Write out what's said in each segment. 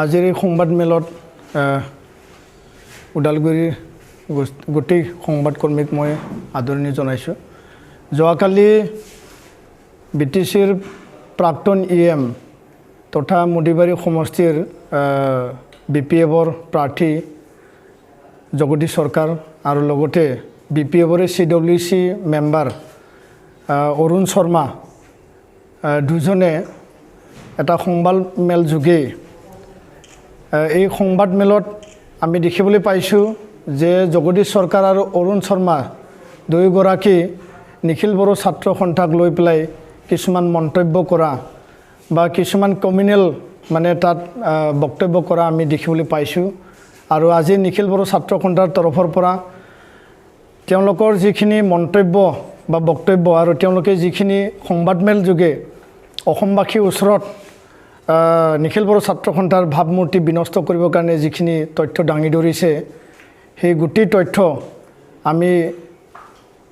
আজিৰ এই সংবাদ মেলত ওদালগুৰিৰ গোটেই সংবাদ কৰ্মীক মই আদৰণি জনাইছোঁ। যোৱাকালি BTCৰ প্ৰাক্তন EM তথা মুদিবাৰী সমষ্টিৰ BPFৰ প্ৰাৰ্থী জগদীশ সৰকাৰ আৰু লগতে BPFৰ CWC মেম্বাৰ অৰুণ শৰ্মা দুজনে এটা সংবাদ মেল যোগে এই সংবাদ মেলত আমি দেখিবলৈ পাইছোঁ যে জগদীশ সৰকাৰ আৰু অৰুণ শৰ্মা দুয়োগৰাকী নিখিল বড়ো ছাত্ৰ সন্থাক লৈ পেলাই কিছুমান মন্তব্য কৰা বা কিছুমান কমিউনেল মানে তাত বক্তব্য কৰা আমি দেখিবলৈ পাইছোঁ। আৰু আজি নিখিল বড়ো ছাত্ৰ সন্থাৰ তৰফৰ পৰা তেওঁলোকৰ যিখিনি মন্তব্য বা বক্তব্য আৰু তেওঁলোকে যিখিনি সংবাদ মেল যোগে অসমবাসীৰ ওচৰত নিখিল বড়ো ছাত্ৰ সন্থাৰ ভাৱমূৰ্তি বিনষ্ট কৰিবৰ কাৰণে যিখিনি তথ্য দাঙি ধৰিছে সেই গোটেই তথ্য আমি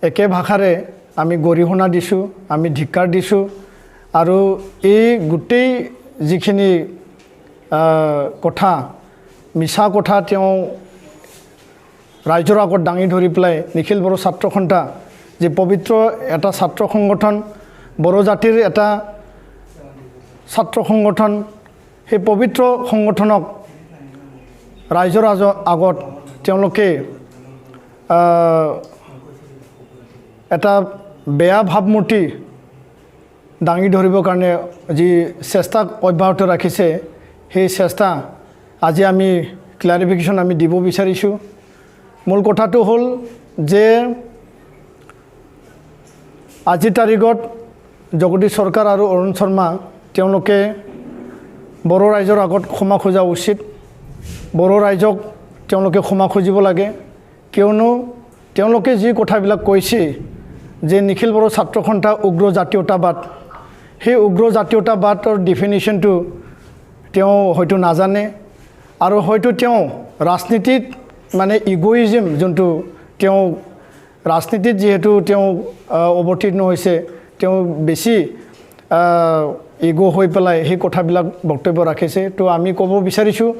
একে ভাষাৰে আমি গৰিহণা দিছোঁ, আমি ধিক্কাৰ দিছোঁ। আৰু এই গোটেই যিখিনি কথা মিছা কথা তেওঁ ৰাইজৰ আগত দাঙি ধৰি পেলাই নিখিল বড়ো ছাত্ৰ সন্থা যে পবিত্ৰ এটা ছাত্ৰ সংগঠন, বড়ো জাতিৰ এটা ছাত্ৰ সংগঠন, সেই পবিত্ৰ সংগঠনক ৰাইজৰ আগত তেওঁলোকে এটা বেয়া ভাৱমূৰ্তি দাঙি ধৰিবৰ কাৰণে যি চেষ্টা অব্যাহত ৰাখিছে সেই চেষ্টা আজি আমি ক্লাৰিফিকেশ্যন আমি দিব বিচাৰিছোঁ। মূল কথাটো হ'ল যে আজিৰ তাৰিখত জগদীশ সৰকাৰ আৰু অৰুণ শৰ্মা তেওঁলোকে বড়ো ৰাইজৰ আগত ক্ষমা খোজা উচিত। বড়ো ৰাইজক তেওঁলোকে ক্ষমা খুজিব লাগে, কিয়নো তেওঁলোকে যি কথাবিলাক কৈছে যে নিখিল বড়ো ছাত্ৰ সন্থা উগ্ৰ জাতীয়তাবাদ, সেই উগ্ৰ জাতীয়তাবাদৰ ডিফিনিশ্যনটো তেওঁ হয়তো নাজানে আৰু হয়তো তেওঁ ৰাজনীতিত মানে ইগোইজম যোনটো তেওঁ ৰাজনীতিত যিহেতু তেওঁ অৱতীৰ্ণ হৈছে, তেওঁ বেছি ইগো হৈ পেলাই সেই কথাবিলাক বক্তব্য ৰাখিছে। তো আমি ক'ব বিচাৰিছোঁ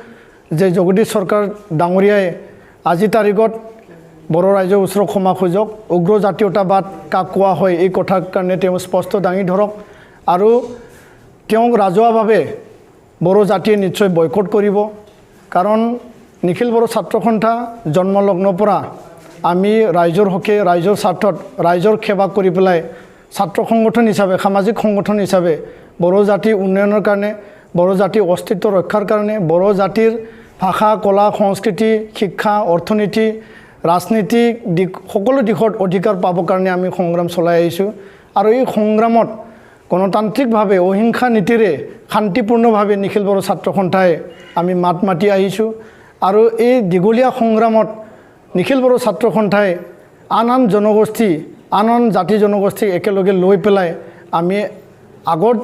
যে জগদীশ সৰকাৰ ডাঙৰীয়াই আজিৰ তাৰিখত বড়ো ৰাইজৰ ওচৰত ক্ষমা খোজক। উগ্ৰ জাতীয়তাবাদ কাক কোৱা হয় এই কথাৰ কাৰণে তেওঁ স্পষ্ট দাঙি ধৰক আৰু তেওঁক ৰাজহুৱাভাৱে বড়ো জাতিয়ে নিশ্চয় বয়কট কৰিব। কাৰণ নিখিল বড়ো ছাত্ৰ সন্থা জন্মলগ্নৰ পৰা আমি ৰাইজৰ হকে, ৰাইজৰ স্বাৰ্থত, ৰাইজৰ সেৱা কৰি পেলাই ছাত্ৰ সংগঠন হিচাপে, সামাজিক সংগঠন হিচাপে বড়ো জাতিৰ উন্নয়নৰ কাৰণে, বড়ো জাতিৰ অস্তিত্ব ৰক্ষাৰ কাৰণে, বড়ো জাতিৰ ভাষা, কলা, সংস্কৃতি, শিক্ষা, অৰ্থনীতি, ৰাজনীতিক দিশ সকলো দিশত অধিকাৰ পাবৰ কাৰণে আমি সংগ্ৰাম চলাই আহিছোঁ। আৰু এই সংগ্ৰামত গণতান্ত্ৰিকভাৱে অহিংসা নীতিৰে শান্তিপূৰ্ণভাৱে নিখিল বড়ো ছাত্ৰ সন্থাই আমি মাত মাতি আহিছোঁ। আৰু এই দীঘলীয়া সংগ্ৰামত নিখিল বড়ো ছাত্ৰ সন্থাই আন জনগোষ্ঠী, আন জাতি জনগোষ্ঠীক একেলগে লৈ পেলাই আমি আগত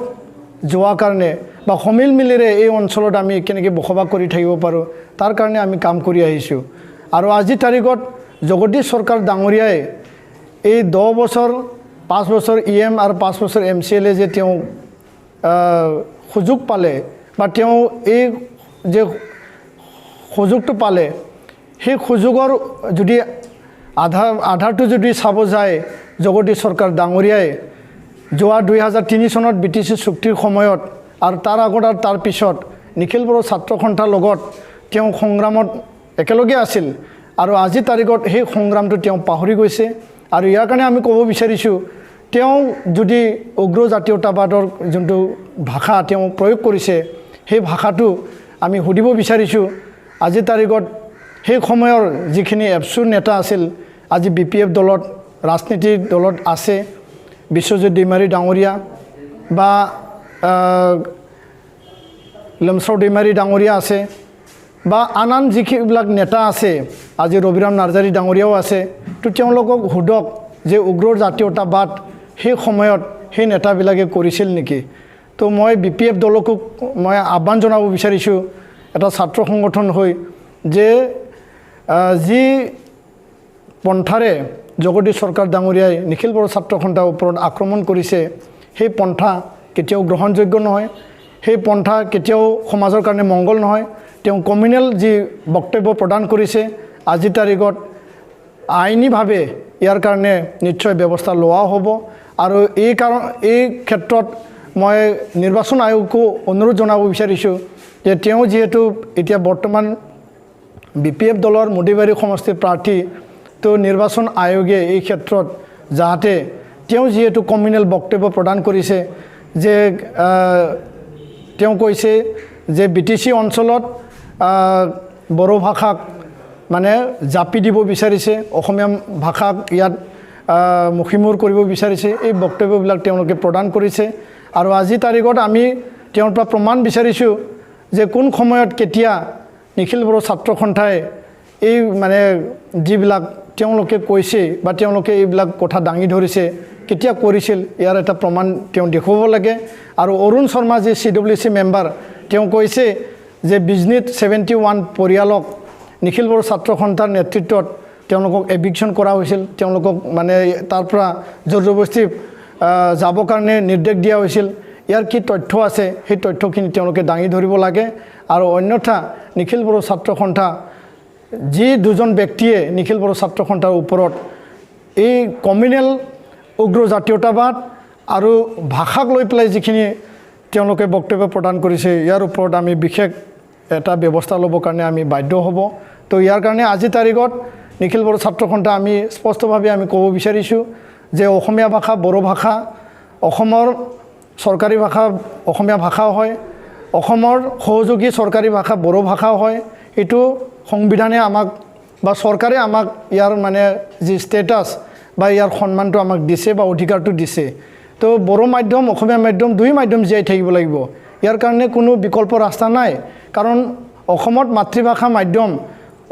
যোৱাৰ কাৰণে বা সমিল মিলেৰে এই অঞ্চলত আমি কেনেকৈ বসবাস কৰি থাকিব পাৰোঁ তাৰ কাৰণে আমি কাম কৰি আহিছোঁ। আৰু আজিৰ তাৰিখত জগদীশ সৰকাৰ ডাঙৰীয়াই এই 10 বছৰ 5 বছৰ EM আৰু 5 বছৰ MCLA যে তেওঁ সুযোগ পালে বা তেওঁ এই যে সুযোগটো পালে, সেই সুযোগৰ যদি আধাৰটো যদি চাব যায়, জগদীশ সৰকাৰ ডাঙৰীয়াই যোৱা 2003 চনত BTC চুক্তিৰ সময়ত আৰু তাৰ আগত আৰু তাৰ পিছত নিখিল বড়ো ছাত্ৰ সন্থাৰ লগত তেওঁ সংগ্ৰামত একেলগে আছিল। আৰু আজিৰ তাৰিখত সেই সংগ্ৰামটো তেওঁ পাহৰি গৈছে। আৰু ইয়াৰ কাৰণে আমি ক'ব বিচাৰিছোঁ, তেওঁ যদি উগ্ৰ জাতীয়তাবাদৰ যোনটো ভাষা তেওঁ প্ৰয়োগ কৰিছে, সেই ভাষাটো আমি সুধিব বিচাৰিছোঁ। আজিৰ তাৰিখত সেই সময়ৰ যিখিনি এপছুৰ নেতা আছিল, আজি BPF দলত, ৰাজনীতিৰ দলত আছে, বিশ্বজিৎ দৈমাৰী ডাঙৰীয়া বা লমচাও দৈমাৰী ডাঙৰীয়া আছে বা আন যিবিলাক নেতা আছে, আজি ৰবিৰাম নাৰ্জাৰী ডাঙৰীয়াও আছে। তো তেওঁলোকক সোধক যে উগ্ৰ জাতীয়তাবাদ সেই সময়ত সেই নেতাবিলাকে কৰিছিল নেকি। তো মই BPF দলকো মই আহ্বান জনাব বিচাৰিছোঁ, এটা ছাত্ৰ সংগঠন হৈ, যে যি পন্থাৰে জগদীশ সৰকাৰ ডাঙৰীয়াই নিখিল বড়ো ছাত্ৰ সন্থাৰ ওপৰত আক্ৰমণ কৰিছে, সেই পন্থা কেতিয়াও গ্ৰহণযোগ্য নহয়। সেই পন্থা কেতিয়াও সমাজৰ কাৰণে মংগল নহয় তেওঁ কমিউনেল যি বক্তব্য প্ৰদান কৰিছে আজিৰ তাৰিখত আইনীভাৱে ইয়াৰ কাৰণে নিশ্চয় ব্যৱস্থা লোৱা হ'ব আৰু এই ক্ষেত্ৰত মই নিৰ্বাচন আয়োগকো অনুৰোধ জনাব বিচাৰিছোঁ যে তেওঁ যেহেতু এতিয়া বৰ্তমান BPF দলৰ মুডিবাৰী সমষ্টিৰ প্ৰাৰ্থী তো নিৰ্বাচন আয়োগে এই ক্ষেত্ৰত যাতে তেওঁ যেহেতু কমিউনেল বক্তব্য প্ৰদান কৰিছে যে তেওঁ কৈছে যে BTC অঞ্চলত বড়ো ভাষাক মানে জাপি দিব বিচাৰিছে অসমীয়া ভাষাক ইয়াত মুখিমূৰ কৰিব বিচাৰিছে এই বক্তব্যবিলাক তেওঁলোকে প্ৰদান কৰিছে আৰু আজি তাৰিখত আমি তেওঁৰ পৰা প্ৰমাণ বিচাৰিছোঁ যে কোন সময়ত কেতিয়া নিখিল বড়ো ছাত্ৰ সন্থাই এই মানে যিবিলাক তেওঁলোকে কৈছে বা তেওঁলোকে এইবিলাক কথা দাঙি ধৰিছে কেতিয়া কৰিছিল ইয়াৰ এটা প্ৰমাণ তেওঁ দেখুৱাব লাগে আৰু অৰুণ শৰ্মা যি CWC মেম্বাৰ তেওঁ কৈছে যে বিজনেছ 71 পৰিয়ালক নিখিল বড়ো ছাত্ৰ সন্থাৰ নেতৃত্বত তেওঁলোকক এভিকশ্যন কৰা হৈছিল তেওঁলোকক মানে তাৰ পৰা জোৰজবস্তি যাবৰ কাৰণে নিৰ্দেশ দিয়া হৈছিল ইয়াৰ কি তথ্য আছে সেই তথ্যখিনি তেওঁলোকে দাঙি ধৰিব লাগে আৰু অন্যথা নিখিল বড়ো ছাত্ৰ সন্থা যি দুজন ব্যক্তিয়ে নিখিল বড়ো ছাত্ৰ সন্থাৰ ওপৰত এই কমিউনেল উগ্ৰ জাতীয়তাবাদ আৰু ভাষাক লৈ পেলাই যিখিনি তেওঁলোকে বক্তব্য প্ৰদান কৰিছে ইয়াৰ ওপৰত আমি বিশেষ এটা ব্যৱস্থা ল'বৰ কাৰণে আমি বাধ্য হ'ব তো ইয়াৰ কাৰণে আজি তাৰিখত নিখিল বড়ো ছাত্ৰ সন্থা আমি স্পষ্টভাৱে আমি ক'ব বিচাৰিছোঁ যে অসমীয়া ভাষা বড়ো ভাষা অসমৰ চৰকাৰী ভাষা অসমীয়া ভাষা হয় অসমৰ সহযোগী চৰকাৰী ভাষা বড়ো ভাষা হয় এইটো সংবিধানে আমাক বা চৰকাৰে আমাক ইয়াৰ মানে যি ষ্টেটাছ বা ইয়াৰ সন্মানটো আমাক দিছে বা অধিকাৰটো দিছে তো বড়ো মাধ্যম অসমীয়া মাধ্যম দুই মাধ্যম জীয়াই থাকিব লাগিব ইয়াৰ কাৰণে কোনো বিকল্প ৰাস্তা নাই কাৰণ অসমত মাতৃভাষা মাধ্যম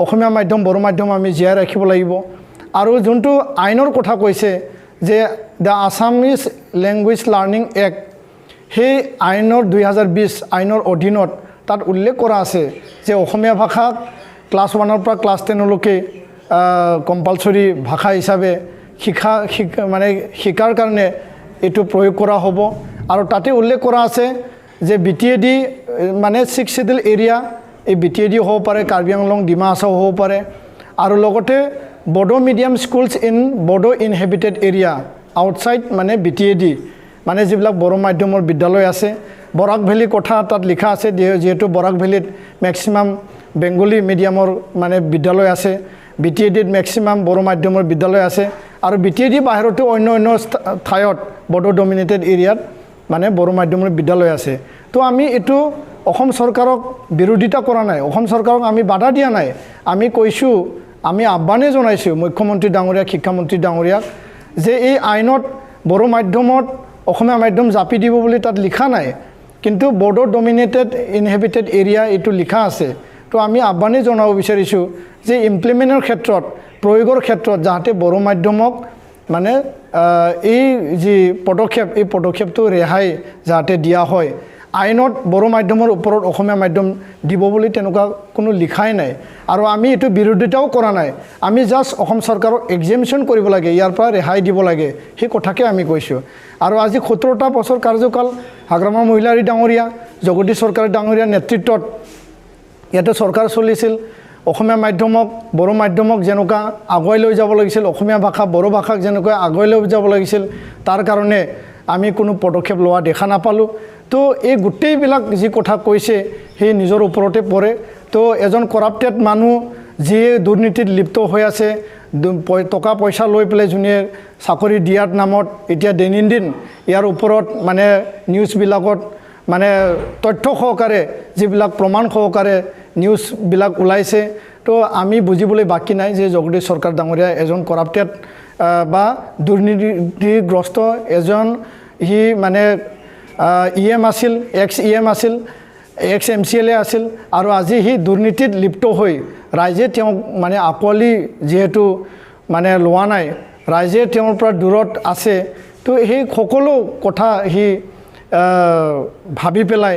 অসমীয়া মাধ্যম বড়ো মাধ্যম আমি জীয়াই ৰাখিব লাগিব আৰু যোনটো আইনৰ কথা কৈছে যে the Assamese language learning act সেই আইনৰ 2020 আইনৰ অধীনত তাত উল্লেখ কৰা আছে যে অসমীয়া ভাষাক ক্লাছ 1 পৰা ক্লাছ 10 লৈকে কম্পালসৰি ভাষা হিচাপে মানে শিকাৰ কাৰণে এইটো প্ৰয়োগ কৰা হ'ব আৰু তাতে উল্লেখ কৰা আছে যে BTAD মানে 6 শিডিউল এৰিয়া এই BTAD হ'ব পাৰে কাৰ্বি আংলং ডিমা হাছাও হ'ব পাৰে আৰু লগতে Bodo medium schools in Bodo inhabited area outside মানে BTAD মানে যিবিলাক বড়ো মাধ্যমৰ বিদ্যালয় আছে বৰাক ভেলী কথা তাত লিখা আছে যেহেতু বৰাক ভেলীত মেক্সিমাম বেংগলী মিডিয়ামৰ মানে বিদ্যালয় আছে BTADত মেক্সিমাম বড়ো মাধ্যমৰ বিদ্যালয় আছে আৰু BTAD বাহিৰতো অন্য ঠাইত বড়ো ডমিনেটেড এৰিয়াত মানে বড়ো মাধ্যমৰ বিদ্যালয় আছে তো আমি এইটো অসম চৰকাৰক বিৰোধিতা কৰা নাই অসম চৰকাৰক আমি বাধা দিয়া নাই আমি কৈছোঁ আমি আহ্বানে জনাইছোঁ মুখ্যমন্ত্ৰী ডাঙৰীয়াক শিক্ষামন্ত্ৰী ডাঙৰীয়াক যে এই আইনত বড়ো মাধ্যমত অসমীয়া মাধ্যম জাপি দিব বুলি তাত লিখা নাই কিন্তু বড়ো ডমিনেটেড ইনহেবিটেড এৰিয়া এইটো লিখা আছে তো আমি আহ্বানে জনাব বিচাৰিছোঁ যে ইমপ্লিমেণ্টৰ ক্ষেত্ৰত প্ৰয়োগৰ ক্ষেত্ৰত যাতে বড়ো মাধ্যমক মানে এই যি পদক্ষেপ এই পদক্ষেপটো ৰেহাই যাতে দিয়া হয় আইনত বড়ো মাধ্যমৰ ওপৰত অসমীয়া মাধ্যম দিব বুলি তেনেকুৱা কোনো লিখাই নাই আৰু আমি এইটো বিৰোধিতাও কৰা নাই আমি জাষ্ট অসম চৰকাৰক এক্সামিনেশ্যন কৰিব লাগে ইয়াৰ পৰা ৰেহাই দিব লাগে সেই কথাকে আমি কৈছোঁ আৰু আজি 17টা বছৰ কাৰ্যকাল হাগ্ৰামা মহিলাৰী ডাঙৰীয়া জগদীশ চৰকাৰ ডাঙৰীয়া নেতৃত্বত ইয়াতে চৰকাৰ চলিছিল অসমীয়া মাধ্যমক বড়ো মাধ্যমক যেনেকুৱা আগুৱাই লৈ যাব লাগিছিল অসমীয়া ভাষা বড়ো ভাষাক যেনেকৈ আগুৱাই লৈ যাব লাগিছিল তাৰ কাৰণে আমি কোনো পদক্ষেপ লোৱা দেখা নাপালোঁ তো এই গোটেইবিলাক যি কথা কৈছে সেই নিজৰ ওপৰতে পৰে তো এজন কৰাপ্টেড মানুহ যিয়ে দুৰ্নীতিত লিপ্ত হৈ আছে টকা পইচা লৈ পেলাই যোনে চাকৰি দিয়াৰ নামত এতিয়া দৈনন্দিন ইয়াৰ ওপৰত মানে নিউজবিলাকত মানে তথ্য সহকাৰে যিবিলাক প্ৰমাণ সহকাৰে নিউজবিলাক ওলাইছে তো আমি বুজিবলৈ বাকী নাই যে জগদীশ চৰকাৰ ডাঙৰীয়া এজন কৰাপ্টেড বা দুৰ্নীতিগ্ৰস্ত এজন হি মানে EM আছিল Ex.EM আছিল Ex.MCLA আছিল আৰু আজি হি দুৰ্নীতিত লিপ্ত হৈ ৰাইজে তেওঁক মানে আকোৱালি যিহেতু মানে লোৱা নাই ৰাইজে তেওঁৰ পৰা দূৰত আছে তো সেই সকলো কথা হি ভাবি পেলাই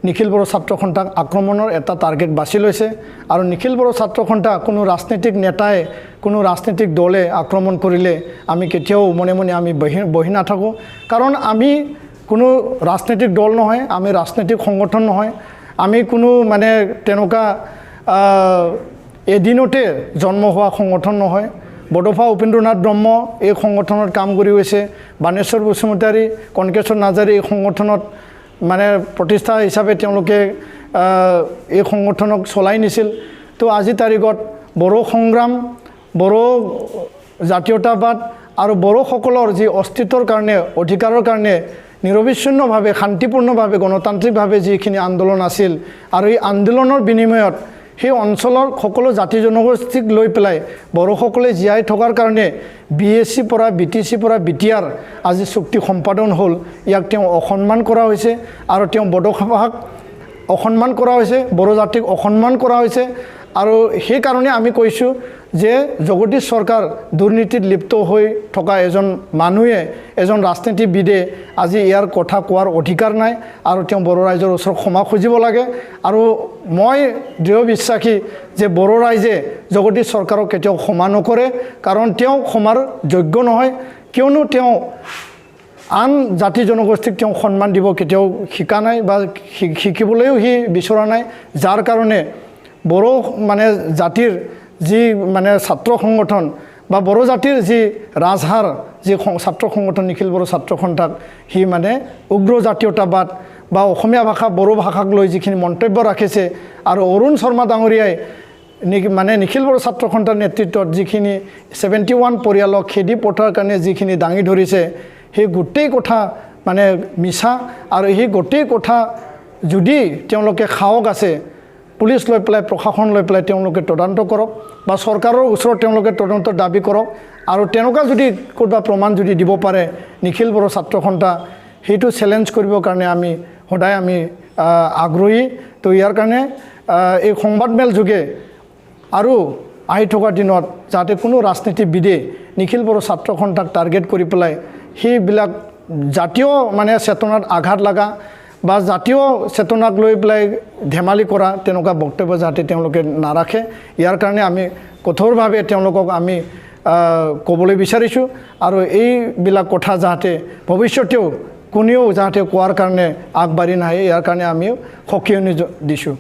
নিখিল বড়ো ছাত্ৰ সন্থাক আক্ৰমণৰ এটা টাৰ্গেট বাছি লৈছে আৰু নিখিল বড়ো ছাত্ৰ সন্থা কোনো ৰাজনৈতিক নেতাই কোনো ৰাজনৈতিক দলে আক্ৰমণ কৰিলে আমি কেতিয়াও মনে মনে আমি বহি নাথাকোঁ কাৰণ আমি কোনো ৰাজনৈতিক দল নহয়, আমি ৰাজনৈতিক সংগঠন নহয়, আমি কোনো মানে তেনেকুৱা এদিনতে জন্ম হোৱা সংগঠন নহয়। বডোফা উপেন্দ্ৰনাথ ব্ৰহ্ম এই সংগঠনত কাম কৰি গৈছে, বাণেশ্বৰ বসুমতাৰী, কনকেশ্বৰ নাৰ্জাৰী এই সংগঠনত মানে প্ৰতিষ্ঠা হিচাপে তেওঁলোকে এই সংগঠনক চলাই নিছিল। তো আজি তাৰিখত বড়ো সংগ্ৰাম, বড়ো জাতীয়তাবাদ আৰু বড়োসকলৰ যি অস্তিত্বৰ কাৰণে, অধিকাৰৰ কাৰণে নিৰবিচ্ছিন্নভাৱে শান্তিপূৰ্ণভাৱে গণতান্ত্ৰিকভাৱে যিখিনি আন্দোলন আছিল আৰু এই আন্দোলনৰ বিনিময়ত সেই অঞ্চলৰ সকলো জাতি জনগোষ্ঠীক লৈ পেলাই বড়োসকলে জীয়াই থকাৰ কাৰণে BSC পৰা BTC পৰা BTR আজি চুক্তি সম্পাদন হ'ল। ইয়াক তেওঁ অসন্মান কৰা হৈছে আৰু তেওঁ বড়ো ভাষাক অসন্মান কৰা হৈছে, বড়ো জাতিক অসন্মান কৰা হৈছে। আৰু সেইকাৰণে আমি কৈছোঁ যে জগদীশ চৰকাৰ দুৰ্নীতিত লিপ্ত হৈ থকা এজন মানুহে, এজন ৰাজনীতিবিদে আজি ইয়াৰ কথা কোৱাৰ অধিকাৰ নাই আৰু তেওঁ বড়ো ৰাইজৰ ওচৰত ক্ষমা খুজিব লাগে। আৰু মই দৃঢ় বিশ্বাসী যে বড়ো ৰাইজে জগদীশ চৰকাৰক কেতিয়াও ক্ষমা নকৰে, কাৰণ তেওঁ ক্ষমাৰ যোগ্য নহয়। কিয়নো তেওঁ আন জাতি জনগোষ্ঠীক তেওঁ সন্মান দিব কেতিয়াও শিকা নাই বা শিকিবলৈও সি বিচৰা নাই, যাৰ কাৰণে বড়ো মানে জাতিৰ যি মানে ছাত্ৰ সংগঠন বা বড়ো জাতিৰ যি ৰাজহাৰ যি ছাত্ৰ সংগঠন নিখিল বড়ো ছাত্ৰ সন্থাক সি মানে উগ্ৰ জাতীয়তাবাদ বা অসমীয়া ভাষা বড়ো ভাষাক লৈ যিখিনি মন্তব্য ৰাখিছে আৰু অৰুণ শৰ্মা ডাঙৰীয়াই মানে নিখিল বড়ো ছাত্ৰ সন্থাৰ নেতৃত্বত যিখিনি 71 পৰিয়ালক খেদি পঠাৰ কাৰণে যিখিনি দাঙি ধৰিছে, সেই গোটেই কথা মানে মিছা। আৰু সেই গোটেই কথা যদি তেওঁলোকে সাহস আছে, পুলিচ লৈ পেলাই প্ৰশাসন লৈ পেলাই তেওঁলোকে তদন্ত কৰক বা চৰকাৰৰ ওচৰত তেওঁলোকে তদন্তৰ দাবী কৰক। আৰু তেনেকুৱা যদি ক'ৰবাত প্ৰমাণ যদি দিব পাৰে নিখিল বড়ো ছাত্ৰ সন্থা, সেইটো চেলেঞ্জ কৰিবৰ কাৰণে আমি সদায় আমি আগ্ৰহী। তো ইয়াৰ কাৰণে এই সংবাদমেল যোগে আৰু আহি থকা দিনত যাতে কোনো ৰাজনীতিবিদে নিখিল বড়ো ছাত্ৰ সন্থাক টাৰ্গেট কৰি পেলাই সেইবিলাক জাতীয় মানে চেতনাত আঘাত লগা বা জাতীয় চেতনাক লৈ পেলাই ধেমালি কৰা তেনেকুৱা বক্তব্য যাতে তেওঁলোকে নাৰাখে, ইয়াৰ কাৰণে আমি কঠোৰভাৱে তেওঁলোকক আমি ক'বলৈ বিচাৰিছোঁ। আৰু এইবিলাক কথা যাতে ভৱিষ্যতেও কোনেও যাতে কোৱাৰ কাৰণে আগবাঢ়ি নাহে, ইয়াৰ কাৰণে আমিও সকিয়নি দিছোঁ।